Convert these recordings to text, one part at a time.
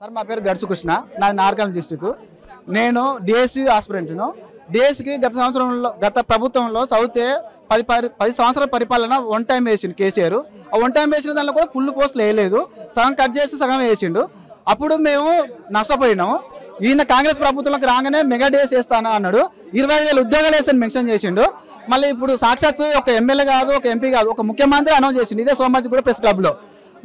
Sir మా పేరు గడుసు కృష్ణ, నాది నార్కల్ డిస్ట్రిక్ట్. నేను డిఎస్సి ఆస్పిరెంట్ను. డిఎస్సికి గత ప్రభుత్వంలో చదివితే 10 సంవత్సరాల పరిపాలన వన్ టైం వేసిండు కేసీఆర్. ఆ వన్ టైం వేసిన దాంట్లో కూడా ఫుల్ పోస్టులు వేయలేదు, సగం కట్ చేసి సగం వేసిండు. అప్పుడు మేము నష్టపోయినాము. ఈయన కాంగ్రెస్ ప్రభుత్వంలోకి రాగానే మెగా డిఎస్ వేస్తాను అన్నాడు. 25,000 ఉద్యోగాలు వేస్తాను మెన్షన్ చేసిండు. మళ్ళీ ఇప్పుడు సాక్షాత్తు ఒక ఎమ్మెల్యే కాదు, ఒక ఎంపీ కాదు, ఒక ముఖ్యమంత్రి అనౌన్స్ చేసిండు ఇదే సోమాజి కూడా ప్రెస్ క్లబ్లో.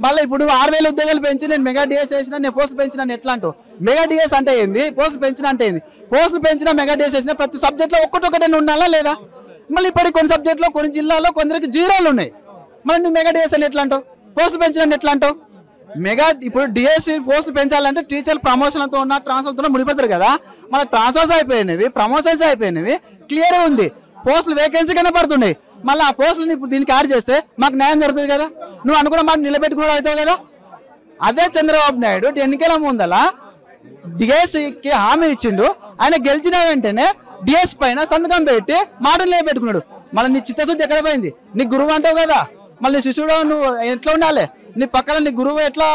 మళ్ళీ ఇప్పుడు 6,000 ఉద్యోగాలు పెంచి నేను మెగా డిఎస్ వేసినా, నేను పోస్టులు పెంచినా ఎట్లా అంటూ. మెగా డిఎస్ అంటే ఏంది, పోస్టులు పెంచినా అంటే ఏంది? పోస్టులు పెంచినా మెగా డిఎస్ వేసినా ప్రతి సబ్జెక్ట్లో ఒక్కటొక్కటే ఉండాలా లేదా? మళ్ళీ ఇప్పటికి కొన్ని సబ్జెక్టులో కొన్ని జిల్లాలో కొందరికి 0 ఉన్నాయి. మళ్ళీ నువ్వు మెగా డిఎస్ అని ఎట్లా అంటావు? పోస్టులు పెంచినా ఎట్లా అంటావు? మెగా ఇప్పుడు డిఎస్సి పోస్టులు పెంచాలంటే టీచర్లు ప్రమోషన్లతో ఉన్న ట్రాన్స్ఫర్తో ముడిపెడతారు కదా. మళ్ళీ ట్రాన్స్ఫర్స్ అయిపోయినవి, ప్రమోషన్స్ అయిపోయినవి, క్లియర్ ఉంది. పోస్టులు వేకెన్సీ కనపడుతున్నాయి. మళ్ళీ ఆ పోస్టులను ఇప్పుడు దీనికి యాడ్ చేస్తే మాకు న్యాయం జరుగుతుంది కదా. నువ్వు అనుకున్న మాట నిలబెట్టుకుని అవుతావు కదా. అదే చంద్రబాబు నాయుడు ఎన్నికల ముందల డిఎస్సికి హామీ ఇచ్చిండు. ఆయన గెలిచిన వెంటనే డిఎస్ పైన సంతకం పెట్టి మాటలు నిలబెట్టుకున్నాడు. మళ్ళీ నీ చిత్తశుద్ధి ఎక్కడ పోయింది? నీ గురువు అంటావు కదా, మళ్ళీ శిష్యుడు నువ్వు ఎట్లా ఉండాలి? నీ పక్కన నీ గురువు ఎట్లా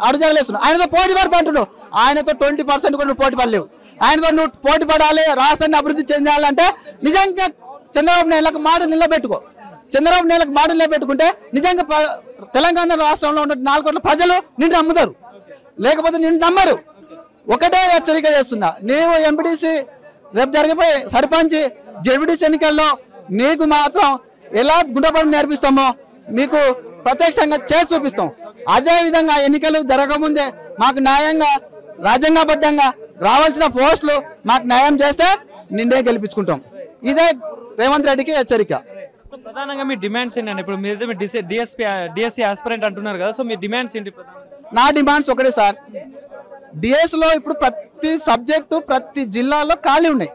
అడుగుజగలేస్తున్నావు? ఆయనతో పోటీ పడతా అంటున్నావు. ఆయనతో 20% కూడా నువ్వు పోటీ పడలేవు. ఆయనతో నువ్వు పోటీ పడాలి, రాష్ట్రాన్ని అభివృద్ధి చెందాలంటే నిజంగా చంద్రబాబు నాయుడులకు మాట నిలబెట్టుకో. చంద్రబాబు నాయుడులకు మాట నిలబెట్టుకుంటే నిజంగా తెలంగాణ రాష్ట్రంలో ఉన్న 4 కోట్ల ప్రజలు నిన్ను నమ్ముతారు, లేకపోతే నిన్ను నమ్మరు. ఒకటే హెచ్చరిక చేస్తున్నా, నీవు ఎంపీటీసీ రేపు జరిగిపోయి సర్పంచ్ జెడ్పీటీసీ ఎన్నికల్లో నీకు మాత్రం ఎలా గుండెపడి నేర్పిస్తామో మీకు ప్రత్యక్షంగా చేసి చూపిస్తాం. అదేవిధంగా ఎన్నికలు జరగకముందే మాకు న్యాయంగా రాజ్యాంగబద్ధంగా రావాల్సిన పోస్టులు మాకు న్యాయం చేస్తే నిన్నే గెలిపించుకుంటాం. ఇదే రేవంత్ రెడ్డికి హెచ్చరిక. ప్రధానంగా మీ డిమాండ్స్ ఏంటండి? ఇప్పుడు మీరు డిఎస్సి ఆస్పిరెంట్ అంటున్నారు కదా, సో మీ డిమాండ్స్ ఏంటి? నా డిమాండ్స్ ఒకటే సార్. డిఎస్లో ఇప్పుడు ప్రతి సబ్జెక్టు ప్రతి జిల్లాలో ఖాళీ ఉన్నాయి.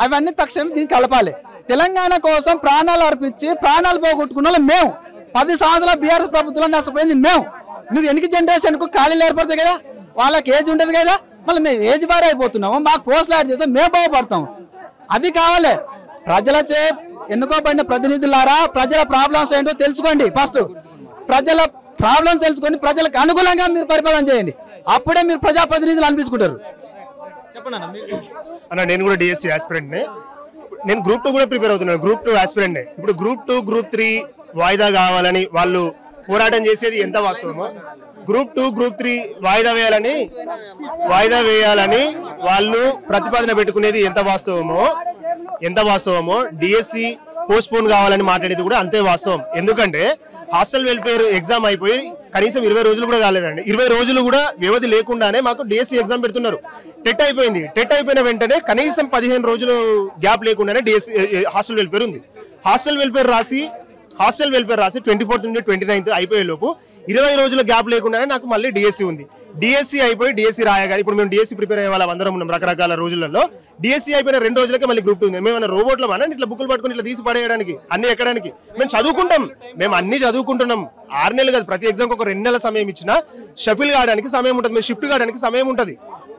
అవన్నీ తక్షణం దీన్ని కలపాలి. తెలంగాణ కోసం ప్రాణాలు అర్పించి ప్రాణాలు పోగొట్టుకున్న వాళ్ళు మేము. 10 సంవత్సరాల బీఆర్ఎస్ ప్రభుత్వంలో నష్టపోయింది మేము. నువ్వు ఎన్నిక జనరేషన్కు ఖాళీలు ఏర్పడతాయి కదా, వాళ్ళకి ఏజ్ ఉంటుంది కదా. మళ్ళీ మేము ఏజ్ బార్ అయిపోతున్నాము, మాకు పోస్టులు యాడ్ చేస్తే మేము బాగుపడతాం. అది కావాలి. ప్రజలచే ఎన్నుకోబడిన ప్రతినిధులారా, ప్రజల ప్రాబ్లమ్స్ ఏంటో తెలుసుకోండి. ఫస్ట్ ప్రజల ప్రాబ్లమ్స్ తెలుసుకొని ప్రజలకు అనుకూలంగా మీరు పరిపాలన చేయండి. అప్పుడే మీరు ప్రజాప్రతినిధులు అనిపించుకుంటారు. చెప్పండి అన్న. నేను కూడా డిఎస్సి ఆస్పిరెంట్నే. నేను గ్రూప్ 2 కూడా ప్రిపేర్ అవుతున్నాను. గ్రూప్ 2 ఆస్పిరెంట్నే. ఇప్పుడు గ్రూప్ 2, గ్రూప్ 3 వాయిదా కావాలని వాళ్ళు పోరాటం చేసేది ఎంత వాస్తవమో, గ్రూప్ 2, గ్రూప్ 3 వాయిదా వేయాలని వాళ్ళు ప్రతిపాదన పెట్టుకునేది ఎంత వాస్తవమో డిఎస్సి పోస్ట్ పోన్ కావాలని మాట్లాడేది కూడా అంతే వాస్తవం. ఎందుకంటే హాస్టల్ వెల్ఫేర్ ఎగ్జామ్ అయిపోయి కనీసం 20 రోజులు కూడా కాలేదండి. 20 రోజులు కూడా వ్యవధి లేకుండానే మాకు డిఎస్సి ఎగ్జామ్ పెడుతున్నారు. టెట్ అయిపోయింది. టెట్ అయిపోయిన వెంటనే కనీసం 15 రోజులు గ్యాప్ లేకుండానే డిఎస్సి హాస్టల్ వెల్ఫేర్ ఉంది. హాస్టల్ వెల్ఫేర్ రాసి 24th నుండి 29th అయిపోయే లోపు 20 రోజుల గ్యాప్ లేకుండానే నాకు మళ్ళీ డిఎస్సి ఉంది. డిఎస్సి అయిపోయి డిఎస్సి రాయగానే ఇప్పుడు మేము డిఎస్సి ప్రిపేర్ అయ్యే వాళ్ళం అందరం ఉన్నాం రకరకాల రోజులలో. డిఎస్సి అయిపోయిన 2 రోజులకే మళ్ళీ గ్రూప్ 2 ఉంది. మేము రోబోట్లో మనం ఇట్లా బుక్కులు పట్టుకుని ఇట్లా తీసి పడేయడానికి అన్ని ఎక్కడానికి మేము చదువుకుంటాం. మేము అన్ని చదువుకుంటున్నాం. 6 నెలలు కాదు, ప్రతి ఎగ్జామ్కి ఒక 2 నెలల సమయం ఇచ్చినా షఫిల్ కావడానికి సమయం ఉంటుంది, మేము షిఫ్ట్ కావడానికి సమయం ఉంటుంది.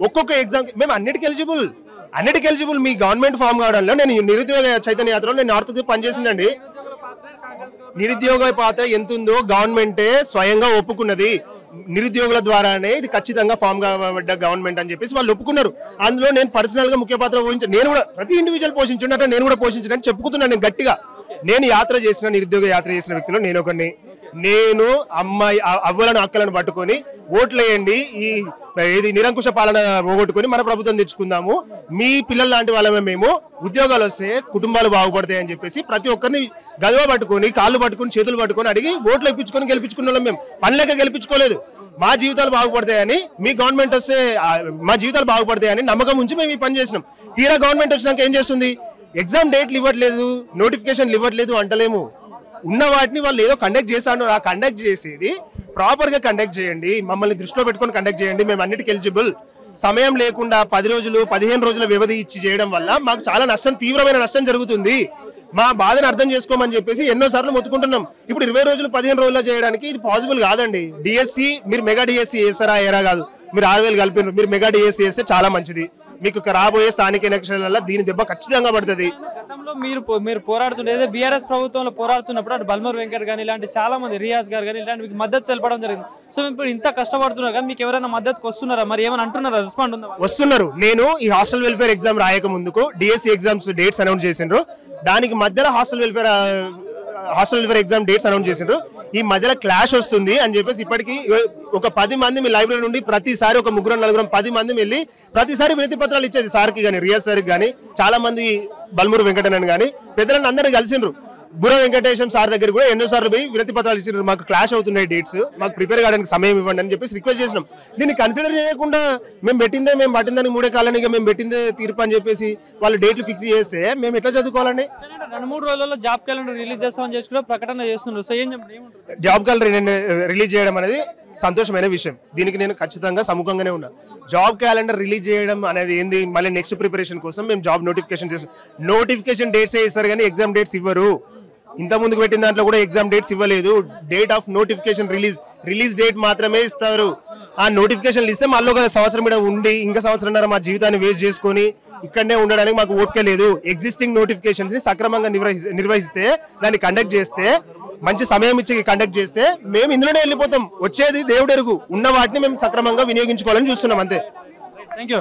ఒక్కొక్క ఎగ్జామ్కి మేము అన్నిటికీ ఎలిజిబుల్. మీ గవర్నమెంట్ ఫామ్ కావడంలో నేను నిరుద్యోగ చైతన్య యాత్రలో నేను నార్త్ పనిచేసిందండి. నిరుద్యోగ పాత్ర ఎంత ఉందో గవర్నమెంటే స్వయంగా ఒప్పుకున్నది. నిరుద్యోగుల ద్వారానే ఇది ఖచ్చితంగా ఫామ్ కాబడ్డ గవర్నమెంట్ అని చెప్పేసి వాళ్ళు ఒప్పుకున్నారు. అందులో నేను పర్సనల్ గా ముఖ్య పాత్ర పోషించాను. నేను కూడా ప్రతి ఇండివిజువల్ పోషించున్నట్టు నేను కూడా పోషించానని చెప్పుకుతున్నాను. నేను గట్టిగా నిరుద్యోగ యాత్ర చేసిన వ్యక్తులు నేను ఒకరిని. నేను అవ్వలను అక్కలను పట్టుకొని ఓట్లేయండి, ఇది నిరంకుశ పాలన పోగొట్టుకొని మన ప్రభుత్వం తెచ్చుకుందాము, మీ పిల్లల లాంటి వాళ్ళమే మేము, ఉద్యోగాలు వస్తే కుటుంబాలు బాగుపడతాయి అని చెప్పేసి ప్రతి ఒక్కరిని గదవ పట్టుకొని కాళ్ళు పట్టుకొని చేతులు పట్టుకొని అడిగి ఓట్లు ఇప్పించుకొని గెలిపించుకున్న వాళ్ళం మేము. పనిలేక గెలిపించుకోలేదు. మా జీవితాలు బాగుపడతాయని, మీ గవర్నమెంట్ వస్తే మా జీవితాలు బాగుపడతాయని నమ్మకం ఉంచి మేము ఈ పని చేసినాం. తీరా గవర్నమెంట్ వచ్చినాక ఏం చేస్తుంది? ఎగ్జామ్ డేట్లు ఇవ్వట్లేదు, నోటిఫికేషన్లు ఇవ్వట్లేదు అంటలేము. ఉన్న వాటిని వాళ్ళు ఏదో కండక్ట్ చేశాను. ఆ కండక్ట్ చేసేది ప్రాపర్గా కండక్ట్ చేయండి, మమ్మల్ని దృష్టిలో పెట్టుకొని కండక్ట్ చేయండి, మేము అన్నిటికీ ఎలిజిబుల్. సమయం లేకుండా 10 రోజులు 15 రోజుల వ్యవధి ఇచ్చి చేయడం వల్ల మాకు చాలా తీవ్రమైన నష్టం జరుగుతుంది. మా బాధను అర్థం చేసుకోమని చెప్పేసి ఎన్నోసార్లు మొత్తుకుంటున్నాం. ఇప్పుడు 20 రోజులు 15 రోజుల్లో చేయడానికి ఇది పాసిబుల్ కాదండి. డిఎస్సి మీరు మెగా డిఎస్సి చేస్తారా ఎరా కాదు, మీరు 6,000 కలిపినారు, మీరు మెగా డిఎస్సి చేస్తే చాలా మంచిది. మీకు రాబోయే స్థానిక ఎలక్షన్లలో దీని దెబ్బ ఖచ్చితంగా పడుతుంది. గతంలో మీరు పోరాడుతుండే బీఆర్ఎస్ ప్రభుత్వంలో పోరాడుతున్నప్పుడు అటు బల్మూర్ వెంకట్ కానీ ఇలాంటి చాలా మంది రియాజ్ గారు కానీ ఇలాంటి మీకు మద్దతు తెలపడం జరిగింది. సో ఇప్పుడు ఇంత కష్టపడుతున్నారు కానీ మీకు ఎవరైనా మద్దతుకు వస్తున్నారా, మరి ఏమైనా అంటున్నారా, రెస్పాండ్ ఉందా? వస్తున్నారు. నేను ఈ హాస్టల్ వెల్ఫేర్ ఎగ్జామ్ రాయక ముందుకు డిఎస్సి ఎగ్జామ్స్ డేట్స్ అనౌన్స్ చేసిండ్రు. దానికి మధ్యలో hostel welfare exam dates announce చేసిండ్రు. ఈ మధ్యలో క్లాష్ వస్తుంది అని చెప్పేసి ఇప్పటికీ ఒక 10 మంది మీ లైబ్రరీ నుండి ప్రతిసారి ఒక 3-4 10 మంది వెళ్ళి ప్రతిసారి వినతి పత్రాలు ఇచ్చేది సార్కి కానీ రియాజ్ సార్కి కానీ చాలా మంది బల్మూరు వెంకటనని కానీ పెద్దలను అందరూ కలిసిండ్రు. బుర్ర వెంకటేశం సార్ దగ్గర కూడా ఎన్నోసార్లు పోయి వినతి పత్రాలు ఇచ్చిండ్రు. మాకు క్లాష్ అవుతున్నాయి డేట్స్, మాకు ప్రిపేర్ కావడానికి సమయం ఇవ్వండి అని చెప్పేసి రిక్వెస్ట్ చేసినాం. దీన్ని కన్సిడర్ చేయకుండా మేము పట్టిందానికి 3 కాలానికి మేము పెట్టిందే తీర్పు అని చెప్పేసి వాళ్ళు డేట్లు ఫిక్స్ చేస్తే మేము ఎట్లా చదువుకోవాలండి? 2-3 రోజుల్లో జాబ్ క్యాలెండర్ రిలీజ్ చేస్తామని చేసి కూడా ప్రకటన చేస్తున్నారు. సో ఏం చెప్పండి? జాబ్ క్యాలెండర్ రిలీజ్ చేయడం అనేది సంతోషమైన విషయం. దీనికి నేను ఖచ్చితంగా సముఖంగానే ఉన్నా. జాబ్ క్యాలెండర్ రిలీజ్ చేయడం అనేది ఏంది, మళ్ళీ నెక్స్ట్ ప్రిపరేషన్ కోసం మేము జాబ్ నోటిఫికేషన్ చేస్తాం. నోటిఫికేషన్ డేట్స్ ఇస్తారు కానీ ఎగ్జామ్ డేట్స్ ఇవ్వరు. ఇంత ముందుకు పెట్టిన దాంట్లో కూడా ఎగ్జామ్ డేట్స్ ఇవ్వలేదు. Date of notification release date మాత్రమే ఇస్తారు. ఆ నోటిఫికేషన్లు ఇస్తే మళ్ళీ ఒక సంవత్సరం మీద ఉండి ఇంకా సంవత్సరంన్నర మా జీవితాన్ని వేస్ట్ చేసుకొని ఇక్కడనే ఉండడానికి మాకు ఓపిక లేదు. ఎగ్జిస్టింగ్ నోటిఫికేషన్స్ ని సక్రమంగా నిర్వహిస్తే దాన్ని కండక్ట్ చేస్తే మంచి సమయం ఇచ్చి కండక్ట్ చేస్తే మేము ఇందులోనే వెళ్ళిపోతాం. వచ్చేది దేవుడెరుగు. ఉన్న వాటిని మేము సక్రమంగా వినియోగించుకోవాలని చూస్తున్నాం అంతే. Thank you.